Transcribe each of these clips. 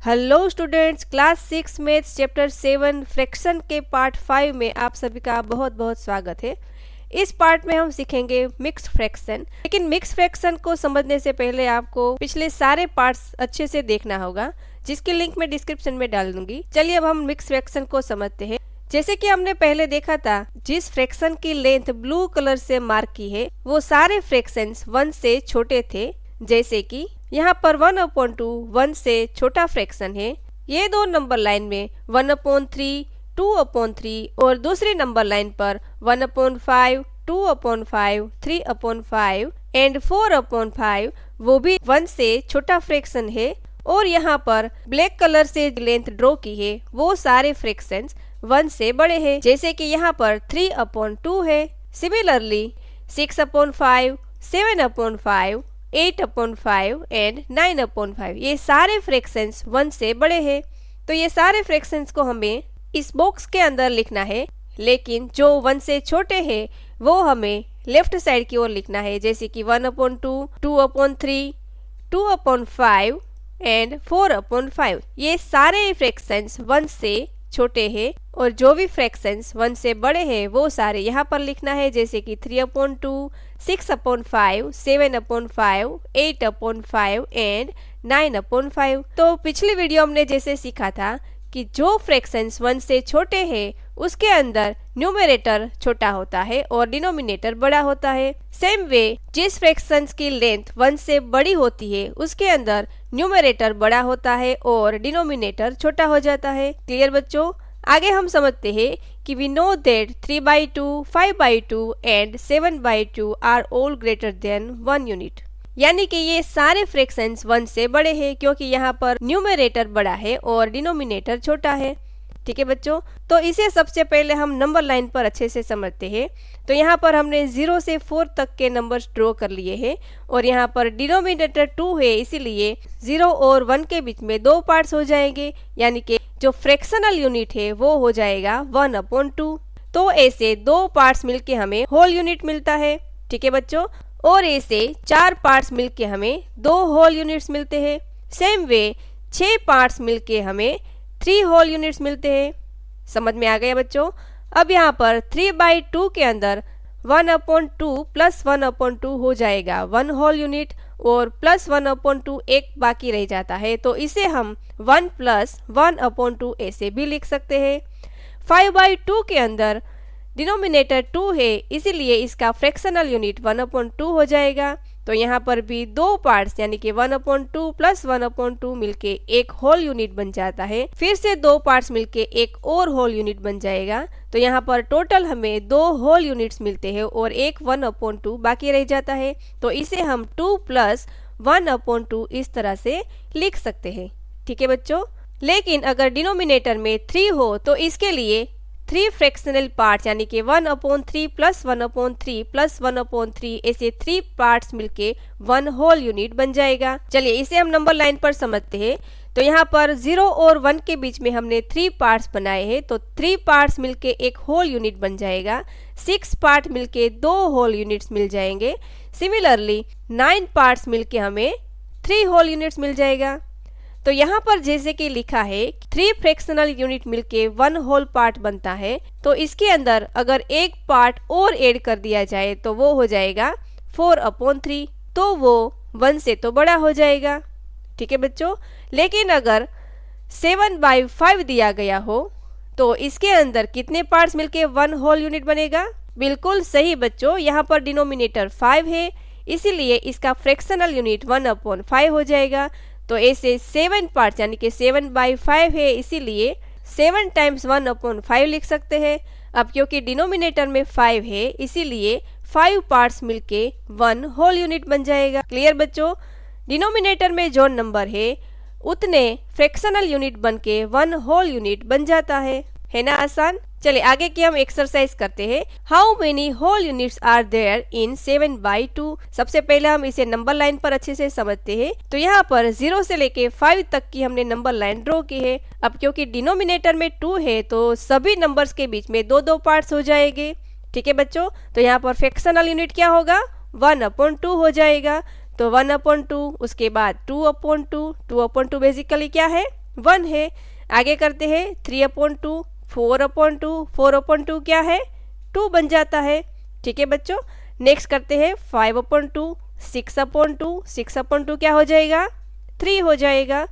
Hello students, class 6 maths chapter 7 fraction के part 5 में आप सभी का बहुत बहुत स्वागत है। इस पार्ट में हम सीखेंगे मिक्स्ड फ्रैक्शन। लेकिन मिक्स्ड फ्रैक्शन को समझने से पहले आपको पिछले सारे पार्ट्स अच्छे से देखना होगा, जिसकी लिंक मैं डिस्क्रिप्शन में डाल दूंगी। चलिए अब हम मिक्स्ड फ्रैक्शन को समझते हैं। जैसे कि हमने पहले देखा था, जिस फ्रैक्शन की लेंथ ब्लू कलर से मार्क की है वो सारे फ्रैक्शंस 1 से छोटे थे। जैसे कि यहाँ पर 1/2 1 से छोटा फ्रैक्शन है। ये दो नंबर लाइन में 1/3 2/3 और दूसरी नंबर लाइन पर 1/5 2/5 3/5 एंड 4/5 वो भी 1 से छोटा फ्रैक्शन है। और यहाँ पर ब्लैक कलर से लेंथ ड्रॉ की है वो सारे फ्रैक्शंस 1 से बड़े हैं। जैसे कि यहाँ पर 3/2 है। सिमिलरली 6/5 7/5 8/5 एंड 9/5 ये सारे फ्रैक्शंस 1 से बड़े हैं। तो ये सारे फ्रैक्शंस को हमें इस बॉक्स के अंदर लिखना है, लेकिन जो 1 से छोटे हैं वो हमें लेफ्ट साइड की ओर लिखना है। जैसे कि 1/2 2/3 2/5 एंड 4/5 ये सारे फ्रैक्शंस 1 से छोटे हैं और जो भी फ्रैक्शंस 1 से बड़े हैं वो सारे यहाँ पर लिखना है। जैसे कि 3/2 6/5 7/5 8/5 एंड 9/5। तो पिछली वीडियो हमने जैसे सीखा था कि जो फ्रैक्शंस 1 से छोटे हैं उसके अंदर न्यूमरेटर छोटा होता है और डिनोमिनेटर बड़ा होता है। सेम वे जिस फ्रैक्शंस की लेंथ 1 से बड़ी होती है उसके अंदर न्यूमरेटर बड़ा होता है और डिनोमिनेटर छोटा हो जाता है। क्लियर बच्चों? आगे हम समझते हैं कि we know that 3/2 5/2 and 7/2 are all greater than 1 unit. यानी कि ये सारे फ्रैक्शंस 1 से बड़े हैं क्योंकि यहाँ पर न्यूमरेटर बड़ा है और डिनोमिनेटर छोटा है। ठीक है बच्चों, तो इसे सबसे पहले हम नंबर लाइन पर अच्छे से समझते हैं। तो यहाँ पर हमने 0 से 4 तक के नंबर्स ड्रॉ कर लिए हैं और यहाँ पर डिनोमिनेटर 2 है, इसीलिए 0 और 1 के बीच में 2 पार्ट्स हो जाएंगे। यानी कि जो फ्रैक्शनल यूनिट है वो हो जाएगा 1/2। तो ऐसे 2 पार्ट्स मिलके हमें होल यूनिट मिलता है। ठीक है बच्चों, और ऐसे 4 पार्ट्स मिलके हमें 2 होल यूनिट्स मिलते हैं। सेम वे 6 पार्ट्स मिलके हमें 3 होल यूनिट्स मिलते हैं। समझ में आ गया बच्चों? अब यहाँ पर 3/2 के अंदर 1/2 प्लस 1/2 हो जाएगा 1 होल यूनिट और प्लस 1/2 एक बाकी रह जाता है। तो इसे हम 1 प्लस 1/2 ऐसे भी लिख सकते हैं। 5/2 के अंदर डिनोमिनेटर 2 है, इसीलिए इसका फ्रैक्शनल यूनिट 1/2 हो जाएगा। तो यहाँ पर भी 2 पार्ट्स यानी कि 1/2 प्लस 1/2 मिलके एक होल यूनिट बन जाता है। फिर से 2 पार्ट्स मिलके एक और होल यूनिट बन जाएगा। तो यहाँ पर टोटल हमें 2 होल यूनिट्स मिलते हैं और एक 1/2 बाकी रह जाता है। तो इसे हम 2 प्लस 1/2 इस तरह से लिख सकते हैं। ठीक है बच्चों, लेकिन अगर डिनोमिनेटर में 3 हो तो इसके लिए 3 फ्रैक्शनल पार्ट्स यानी कि 1/3 प्लस 1/3 प्लस 1/3 ऐसे 3 पार्ट्स मिलके 1 होल यूनिट बन जाएगा। चलिए इसे हम नंबर लाइन पर समझते हैं। तो यहाँ पर 0 और 1 के बीच में हमने 3 पार्ट्स बनाए हैं, तो 3 पार्ट्स मिलके एक होल यूनिट बन जाएगा। 6 पार्ट मिलके 2 होल यूनिट्स मिल जाएंगे। सिमिलरली 9 पार्ट्स मिलके हमें 3 होल यूनिट्स मिल जाएगा। तो यहाँ पर जैसे कि लिखा है 3 फ्रैक्शनल यूनिट मिलके 1 होल पार्ट बनता है, तो इसके अंदर अगर एक पार्ट और ऐड कर दिया जाए तो वो हो जाएगा 4/3। तो वो 1 से तो बड़ा हो जाएगा। ठीक है बच्चों, लेकिन अगर 7/5 दिया गया हो तो इसके अंदर कितने पार्ट्स मिलके 1 होल यूनिट बनेगा? बिल्कुल सही बच्चों, यहाँ पर डिनोमिनेटर 5 है, इसीलिए इसका फ्रैक्शनल यूनिट 1/5 हो जाएगा। तो ऐसे 7 पार्ट्स यानी कि 7/5 है, इसीलिए 7 टाइम्स 1/5 लिख सकते हैं। अब क्योंकि डिनोमिनेटर में 5 है, इसीलिए 5 पार्ट्स मिलके 1 होल यूनिट बन जाएगा। क्लियर बच्चों? डिनोमिनेटर में जो नंबर है उतने फ्रैक्शनल यूनिट बनके 1 होल यूनिट बन जाता है ना आसान? चलिए आगे की हम एक्सरसाइज करते हैं। How many whole units are there in 7/2? सबसे पहले हम इसे नंबर लाइन पर अच्छे से समझते हैं। तो यहाँ पर 0 से लेके 5 तक की हमने नंबर लाइन ड्रॉ की है। अब क्योंकि डिनोमिनेटर में 2 है तो सभी नंबर्स के बीच में 2 पार्ट्स हो जाएंगे। ठीक है बच्चों, तो यहाँ पर फ्रैक्शनल यूनिट क्या होगा? 1/2 हो जाएगा। तो 1/2 उसके बाद 2/2 2/2 बेसिकली क्या है? 1 है। आगे करते हैं 3/2, 4/2, 4/2 क्या है 2 बन जाता है। ठीक है बच्चों। नेक्स्ट करते हैं 5/2, 6/2, 6/2 क्या हो जाएगा 3 हो जाएगा,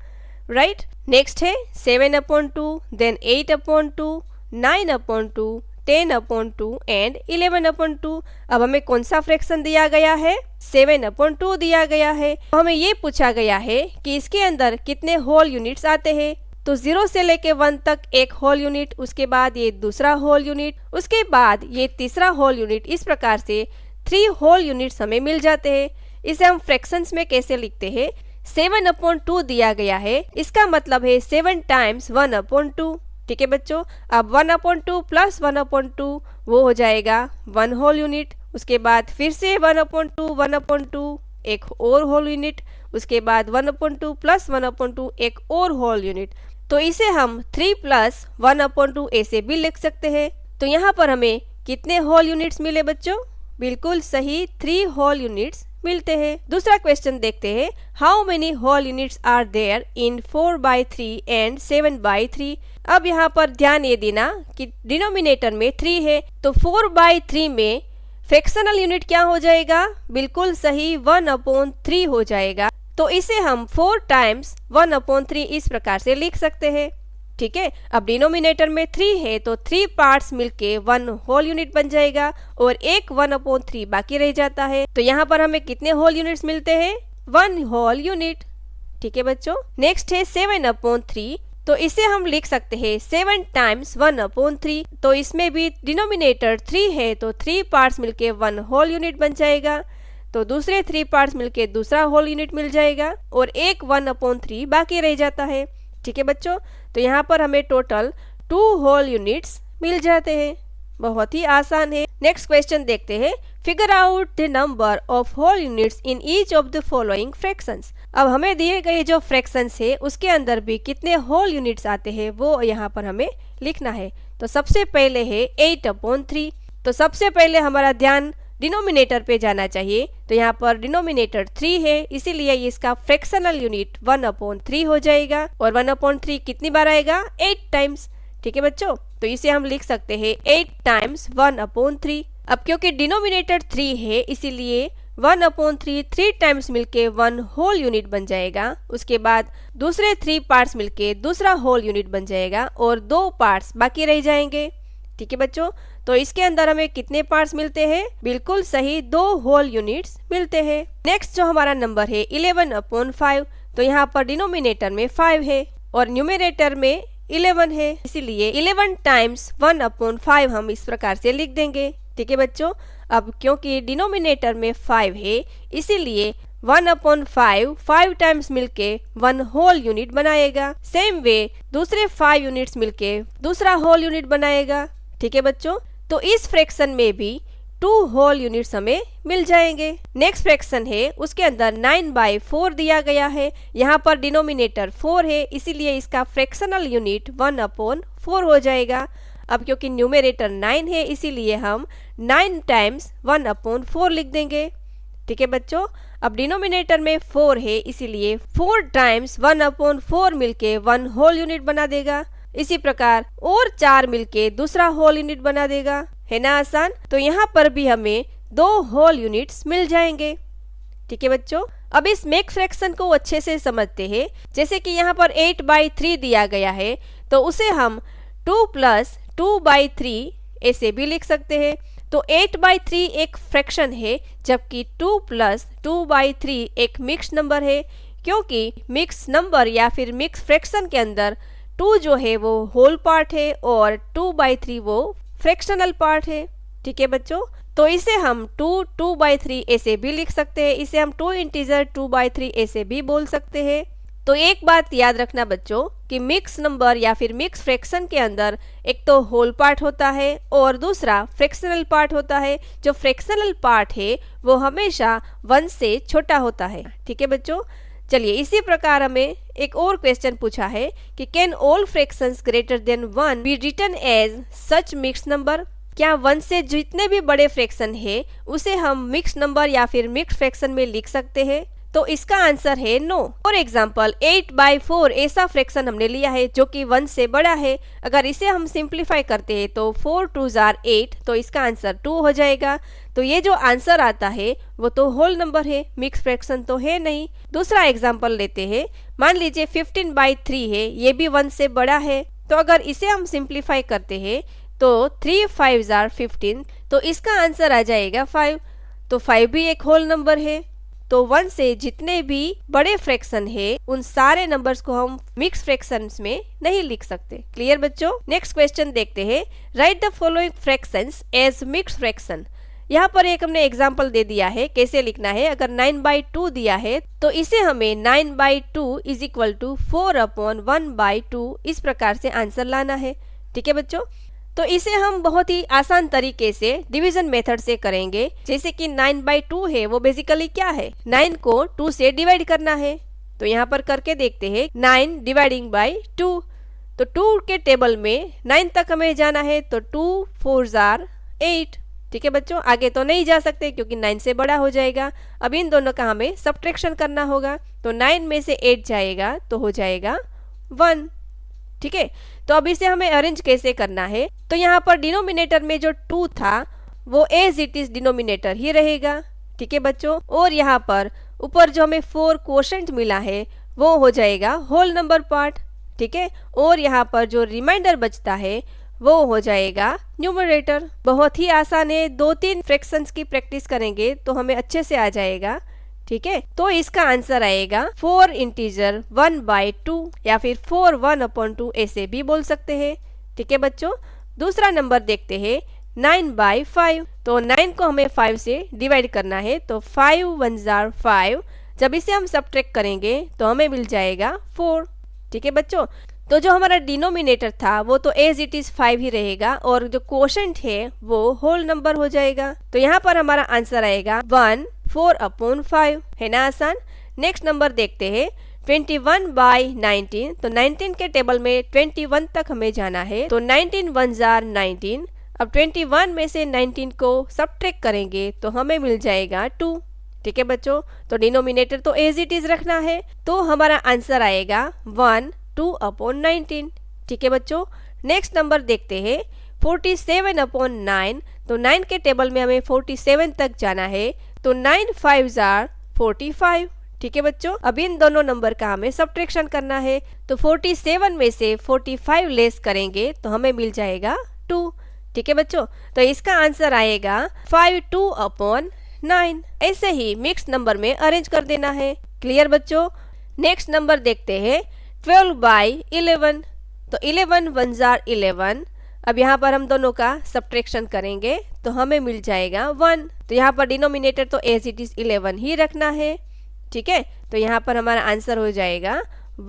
राइट। नेक्स्ट है 7/2, देन 8/2, 9/2, 10/2 एंड 11/2। अब हमें कौन सा फ्रैक्शन दिया गया है 7/2 दिया गया है। तो हमें ये पूछा गया है कि इसके अंदर कितने होल यूनिट्स आते हैं। तो 0 से लेके 1 तक एक होल यूनिट, उसके बाद ये दूसरा होल यूनिट, उसके बाद ये तीसरा होल यूनिट। इस प्रकार से 3 होल यूनिट्स हमें मिल जाते हैं। इसे हम फ्रैक्शंस में कैसे लिखते हैं 7/2 दिया गया है, इसका मतलब है 7 टाइम्स 1/2। ठीक है बच्चों। अब 1/2 प्लस 1/2 वो हो जाएगा 1 होल यूनिट। उसके बाद फिर से 1/2 1/2 एक और होल यूनिट, उसके बाद 1/2 प्लस 1/2 एक और होल यूनिट। तो इसे हम 3 प्लस 1/2 ऐसे भी लिख सकते हैं। तो यहाँ पर हमें कितने होल यूनिट्स मिले बच्चों, बिल्कुल सही 3 होल यूनिट्स मिलते हैं। दूसरा क्वेश्चन देखते हैं, how many whole units are there in 4/3 and 7/3। अब यहाँ पर ध्यान ये देना कि डिनोमिनेटर में 3 है, तो 4/3 में फ्रैक्शनल यूनिट क्या हो जाएगा, बिल्कुल सही 1/3 हो जाएगा। तो इसे हम 4 टाइम्स 1/3 इस प्रकार से लिख सकते हैं। ठीक है। अब डिनोमिनेटर में 3 है तो 3 पार्ट्स मिलके 1 होल यूनिट बन जाएगा और एक 1/3 बाकी रह जाता है। तो यहाँ पर हमें कितने होल यूनिट्स मिलते हैं 1 होल यूनिट। ठीक है बच्चों। नेक्स्ट है 7/3। तो इसे हम लिख सकते हैं 7 टाइम्स 1/3। तो इसमें भी डिनोमिनेटर 3 है तो 3 पार्ट्स मिलके 1 होल यूनिट बन जाएगा। तो दूसरे 3 पार्ट्स मिलके दूसरा होल यूनिट मिल जाएगा और एक 1/3 बाकी रह जाता है। ठीक है बच्चों। तो यहाँ पर हमें टोटल 2 होल यूनिट्स मिल जाते हैं। बहुत ही आसान है। नेक्स्ट क्वेश्चन देखते हैं, figure out the number of whole units in each of the following fractions. अब हमें दिए गए जो फ्रैक्शंस है उसके अंदर भी कितने होल यूनिट्स आते हैं वो यहाँ पर हमें लिखना है। तो सबसे पहले है 8/3। तो सबसे पहले हमारा ध्यान डिनोमिनेटर पे जाना चाहिए। तो यहाँ पर डिनोमिनेटर 3 है, इसीलिए इसका फ्रैक्शनल यूनिट 1/3 हो जाएगा। और 1/3 कितनी बार आएगा 8 टाइम्स। ठीक है बच्चों। तो इसे हम लिख सकते हैं 8 टाइम्स 1/3। अब क्योंकि डिनोमिनेटर 3 है इसीलिए 1/3 3 टाइम्स मिलके 1 होल यूनिट बन जाएगा। उसके बाद दूसरे 3 पार्ट्स मिलके दूसरा होल यूनिट बन जाएगा और 2 पार्ट्स बाकी रह जाएंगे। ठीक है बच्चों। तो इसके अंदर हमें कितने पार्ट्स मिलते हैं, बिल्कुल सही 2 होल यूनिट्स मिलते हैं। नेक्स्ट जो हमारा नंबर है 11/5। तो यहाँ पर डिनोमिनेटर में 5 है और न्यूमरेटर में 11 है, इसीलिए 11 टाइम्स 1/5 हम इस प्रकार से लिख देंगे। ठीक है बच्चों। अब क्योंकि डिनोमिनेटर में 5 है इसीलिए 1/5 5 टाइम्स मिलके 1 होल यूनिट बनाएगा। सेम वे दूसरे 5 यूनिट्स मिलके दूसरा होल यूनिट बनाएगा। ठीक है बच्चों। तो इस फ्रैक्शन में भी 2 होल यूनिट्स हमें मिल जाएंगे। नेक्स्ट फ्रैक्शन है उसके अंदर 9/4 दिया गया है। यहाँ पर डिनोमिनेटर 4 है इसीलिए इसका फ्रैक्शनल यूनिट 1/4 हो जाएगा। अब क्योंकि न्यूमरेटर 9 है इसीलिए हम 9 टाइम्स 1/4 लिख देंगे। ठीक है बच्चों। अब डिनोमिनेटर में 4 है इसीलिए 4 टाइम्स 1/4 मिलके 1 होल यूनिट बना देगा। इसी प्रकार और 4 मिलके दूसरा होल यूनिट बना देगा, है ना आसान। तो यहाँ पर भी हमें 2 होल यूनिट्स मिल जाएंगे। ठीक है बच्चों। अब इस मेक फ्रैक्शन को अच्छे से समझते हैं। जैसे कि यहाँ पर 8/3 दिया गया है तो उसे हम 2 प्लस 2/3 ऐसे भी लिख सकते हैं। तो 8/3 एक फ्रैक्शन है जबकि 2 प्लस 2/3 एक मिक्स नंबर है, क्योंकि मिक्स नंबर या फिर मिक्स फ्रैक्शन के अंदर 2 जो है वो होल पार्ट है और 2/3 वो फ्रैक्शनल पार्ट है। ठीक है बच्चों। तो इसे हम 2/3 ऐसे भी लिख सकते हैं। इसे हम 2 इंटीजर 2/3 ऐसे भी बोल सकते हैं। तो एक बात याद रखना बच्चों कि मिक्स नंबर या फिर मिक्स फ्रैक्शन के अंदर एक तो होल पार्ट होता है और दूसरा फ्रैक्शनल पार्ट होता है। जो फ्रैक्शनल पार्ट है वो हमेशा 1 से छोटा होता है। ठीक है बच्चों। चलिए इसी प्रकार हमें एक और क्वेश्चन पूछा है कि can all fractions greater than 1 be written as such mix number. क्या 1 से जितने भी बड़े फ्रैक्शन है उसे हम मिक्स नंबर या फिर मिक्स फ्रैक्शन में लिख सकते हैं। तो इसका आंसर है नो। फॉर एग्जाम्पल 8/4 ऐसा फ्रैक्शन हमने लिया है जो कि 1 से बड़ा है। अगर इसे हम सिंप्लीफाई करते हैं तो 4 2s are 8, तो इसका आंसर 2 हो जाएगा। तो ये जो आंसर आता है वो तो होल नंबर है, मिक्स फ्रैक्शन तो है नहीं। दूसरा एग्जाम्पल लेते हैं। मान लीजिए 15/3 है, ये भी 1 से बड़ा है। तो अगर इसे हम सिंप्लीफाई करते हैं तो 3 5s are 15, तो इसका आंसर आ जाएगा 5। तो 5 भी एक होल नंबर है। तो 1 से जितने भी बड़े फ्रैक्शन है उन सारे नंबर्स को हम मिक्स फ्रैक्शंस में नहीं लिख सकते। क्लियर बच्चों? नेक्स्ट क्वेश्चन देखते हैं। Write the following fractions as mix fraction. यहाँ पर एक हमने एग्जाम्पल दे दिया है कैसे लिखना है। अगर 9/2 दिया है तो इसे हमें 9/2 इज इक्वल टू 4/1/2 इस प्रकार से आंसर लाना है। ठीक है बच्चों? तो इसे हम बहुत ही आसान तरीके से डिवीजन मेथड से करेंगे। जैसे कि 9/2 है, वो बेसिकली क्या है, 9 को 2 से डिवाइड करना है। तो यहाँ पर करके देखते हैं। 9 डिवाइडिंग बाय 2, तो 2 के टेबल में 9 तक हमें जाना है, तो 2 4s are 8। ठीक है बच्चों? आगे तो नहीं जा सकते क्योंकि 9 से बड़ा हो जाएगा। अब इन दोनों का हमें सब्ट्रैक्शन करना होगा। तो 9 में से 8 जाएगा तो हो जाएगा 1। ठीक है? तो अब इसे हमें अरेंज कैसे करना है। तो यहाँ पर डिनोमिनेटर में जो 2 था वो एज इट इज डिनोमिनेटर ही रहेगा। ठीक है बच्चों? और यहाँ पर ऊपर जो हमें 4 क्वोशेंट मिला है वो हो जाएगा होल नंबर पार्ट। ठीक है? और यहाँ पर जो रिमाइंडर बचता है वो हो जाएगा न्यूमरेटर। बहुत ही आसान है, 2-3 फ्रैक्शंस की प्रैक्टिस करेंगे तो हमें अच्छे से आ जाएगा। ठीक है? तो इसका आंसर आएगा 4 इंटीजर 1/2 या फिर 4 1/2 ऐसे भी बोल सकते हैं। ठीक है बच्चों? दूसरा नंबर देखते हैं 9/5। तो 9 को हमें 5 से डिवाइड करना है, तो 5 1s are 5। जब इसे हम सब्ट्रैक्ट करेंगे तो हमें मिल जाएगा 4। ठीक है बच्चों? तो जो हमारा डिनोमिनेटर था वो तो एज इट इज 5 ही रहेगा और जो क्वोशेंट है वो होल नंबर हो जाएगा। तो यहाँ पर हमारा आंसर आएगा 1 4/5। है ना आसान? नेक्स्ट नंबर देखते हैं 21/19। तो 19 के टेबल में 21 तक हमें जाना है, तो 19 1s are 19। अब 21 में से 19 को सब्ट्रैक्ट करेंगे तो हमें मिल जाएगा 2। ठीक है बच्चों? तो डिनोमिनेटर तो एज इट इज रखना है, तो हमारा आंसर आएगा 1 2/19। ठीक है बच्चों? नेक्स्ट नंबर देखते हैं 47/9। तो 9 के टेबल में हमें 47 तक जाना है, तो 9 5s are 45। ठीक है बच्चों? अब इन दोनों नंबर का हमें सब्ट्रैक्शन करना है, तो 47 में से 45 लेस करेंगे तो हमें मिल जाएगा 2। ठीक है बच्चों? तो इसका आंसर आएगा 5 2/9। ऐसे ही मिक्स नंबर में अरेंज कर देना है। क्लियर बच्चों? नेक्स्ट नंबर देखते हैं 12/11। तो 11 1s are 11। अब यहाँ पर हम दोनों का सब्ट्रैक्शन करेंगे तो हमें मिल जाएगा 1। तो यहाँ पर डिनोमिनेटर तो एज इट इज 11 ही रखना है। ठीक है? तो यहाँ पर हमारा आंसर हो जाएगा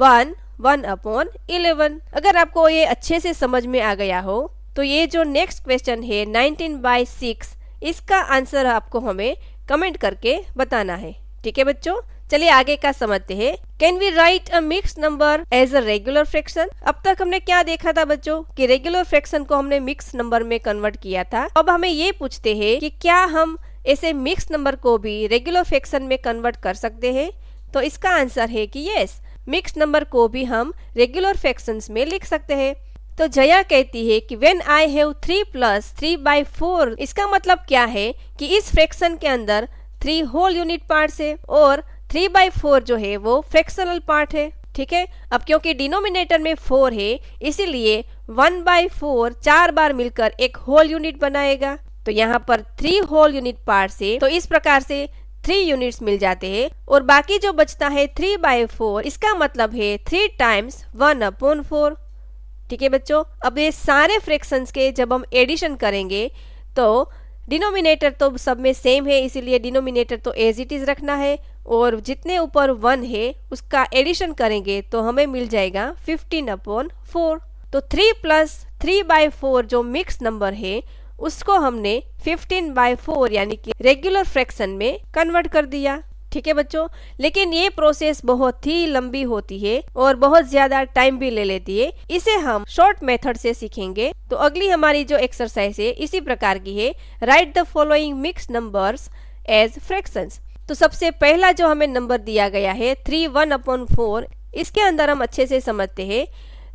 1 1/11। अगर आपको ये अच्छे से समझ में आ गया हो तो ये जो नेक्स्ट क्वेश्चन है 19/6, इसका आंसर आपको हमें कमेंट करके बताना है। ठीक है बच्चों? चलिए आगे का समझते हैं। Can we write a mix number as a regular fraction. अब तक हमने क्या देखा था बच्चों कि रेगुलर फ्रैक्शन को हमने मिक्स नंबर में कन्वर्ट किया था। अब हमें ये पूछते हैं कि क्या हम ऐसे मिक्स नंबर को भी रेगुलर फ्रैक्शन में कन्वर्ट कर सकते हैं। तो इसका आंसर है कि यस, मिक्स नंबर को भी हम रेगुलर फ्रैक्शंस में लिख सकते हैं। तो जया कहती है कि व्हेन आई हैव 3 + 3/4, इसका मतलब क्या है कि इस फ्रैक्शन के अंदर 3 होल यूनिट पार्ट्स है और 3/4 जो है वो फ्रैक्शनल पार्ट है। ठीक है? अब क्योंकि डिनोमिनेटर में 4 है इसीलिए 1/4 4 बार मिलकर एक होल यूनिट बनाएगा। तो यहाँ पर 3 होल यूनिट पार्ट्स है, तो इस प्रकार से 3 यूनिट्स मिल जाते हैं और बाकी जो बचता है 3/4, इसका मतलब है 3 टाइम्स 1/4। ठीक है बच्चों? अब ये सारे फ्रैक्शंस के जब हम एडिशन करेंगे तो डिनोमिनेटर तो सब में सेम है, इसीलिए डिनोमिनेटर तो एज इट इज रखना है और जितने ऊपर 1 है उसका एडिशन करेंगे तो हमें मिल जाएगा 15/4। तो 3 + 3/4 जो मिक्स नंबर है उसको हमने 15/4 यानी कि रेगुलर फ्रैक्शन में कन्वर्ट कर दिया। ठीक है बच्चों? लेकिन ये प्रोसेस बहुत ही लंबी होती है और बहुत ज्यादा टाइम भी ले लेती है। इसे हम शॉर्ट मेथड से सीखेंगे। तो अगली हमारी जो एक्सरसाइज है इसी प्रकार की है। Write the following mix numbers as fractions. तो सबसे पहला जो हमें नंबर दिया गया है 3 1/4, इसके अंदर हम अच्छे से समझते हैं।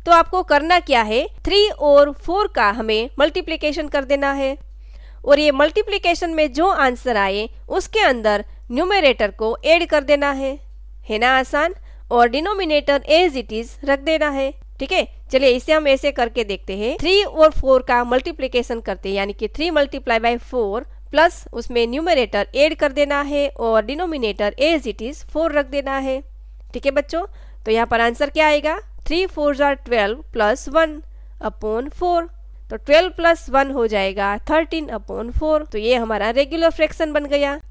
तो आपको करना क्या है, 3 और 4 का हमें मल्टीप्लिकेशन कर देना है और ये मल्टीप्लिकेशन में जो आंसर आए उसके अंदर न्यूमरेटर को ऐड कर देना है ना आसान, और डिनोमिनेटर एज इट इज रख देना है। ठीक है, चलिए इसे हम ऐसे करके देखते हैं। 3 और 4 का मल्टीप्लिकेशन करते हैं, यानी कि 3 × 4 प्लस उसमें न्यूमरेटर ऐड कर देना है और डिनोमिनेटर एज इट इज 4 रख देना है। ठीक है बच्चों, तो यहाँ पर आंसर क्या आएगा, 3 4 12 प्लस 1/4। तो 12 प्लस 1 हो जाएगा 13/4। तो ये हमारा रेगुलर फ्रैक्शन बन गया।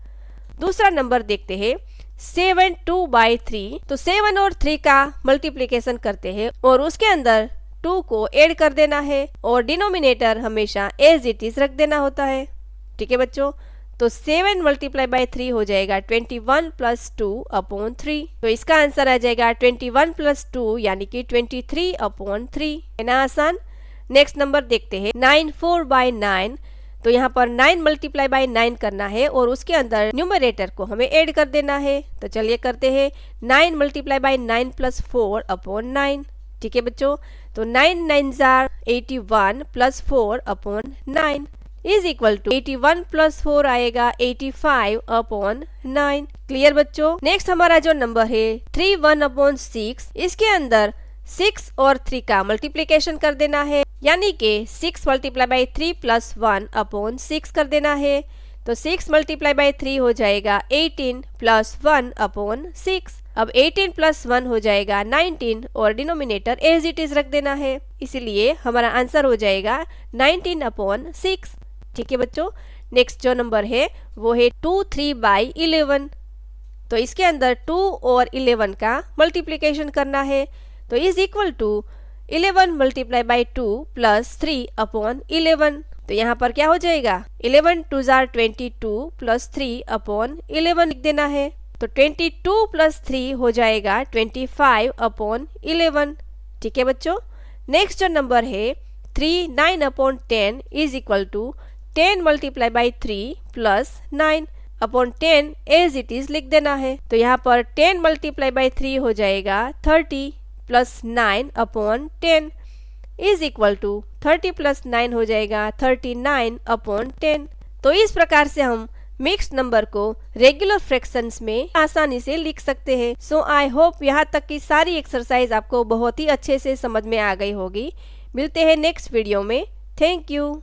दूसरा नंबर देखते हैं 7 2/3। तो 7 और 3 का मल्टीप्लिकेशन करते हैं और उसके अंदर 2 को ऐड कर देना है और डिनोमिनेटर हमेशा एज इट इज रख देना होता है। ठीक है बच्चों, तो 7 × 3 हो जाएगा 21 + 2/3। तो इसका आंसर आ जाएगा 21 + 2 यानी कि 23/3। है ना आसान। नेक्स्ट नंबर देखते हैं 9 4/9। तो यहाँ पर 9 × 9 करना है और उसके अंदर न्यूमरेटर को हमें ऐड कर देना है। तो चलिए करते हैं 9 × 9 + 4/9। ठीक है बच्चों, तो 9 9 81 + 4/9 इज इक्वल टू 81 + 4 आएगा 85/9। क्लियर बच्चों। नेक्स्ट हमारा जो नंबर है 3 1/6, इसके अंदर 6 और 3 का मल्टीप्लिकेशन कर देना है, यानी कि 6 × 3 + 1/6 कर देना है। तो 6 × 3 हो जाएगा 18 + 1/6। अब 18 + 1 हो जाएगा 19 और डिनोमिनेटर एज इट इज रख देना है, इसलिए हमारा आंसर हो जाएगा 19/6। ठीक है बच्चों। नेक्स्ट जो नंबर है वो है 2 3/11। तो इसके अंदर 2 और 11 का मल्टीप्लिकेशन करना है, तो इज इक्वल टू 11 × 2 + 3/11। तो यहाँ पर क्या हो जाएगा, 11 2 22 + 3/11 लिख देना है। तो 22 + 3 हो जाएगा 25/11। ठीक है बच्चों। नेक्स्ट जो नंबर है 3 9/10 is equal to 10 × 3 + 9/10 as it is लिख देना है। तो यहाँ पर 10 × 3 हो जाएगा 30 + 9/10 इज इक्वल टू 30 + 9 हो जाएगा 39/10। तो इस प्रकार से हम मिक्स्ड नंबर को रेगुलर फ्रैक्शंस में आसानी से लिख सकते हैं। सो आई होप यहाँ तक की सारी एक्सरसाइज आपको बहुत ही अच्छे से समझ में आ गई होगी। मिलते हैं नेक्स्ट वीडियो में। Thank you.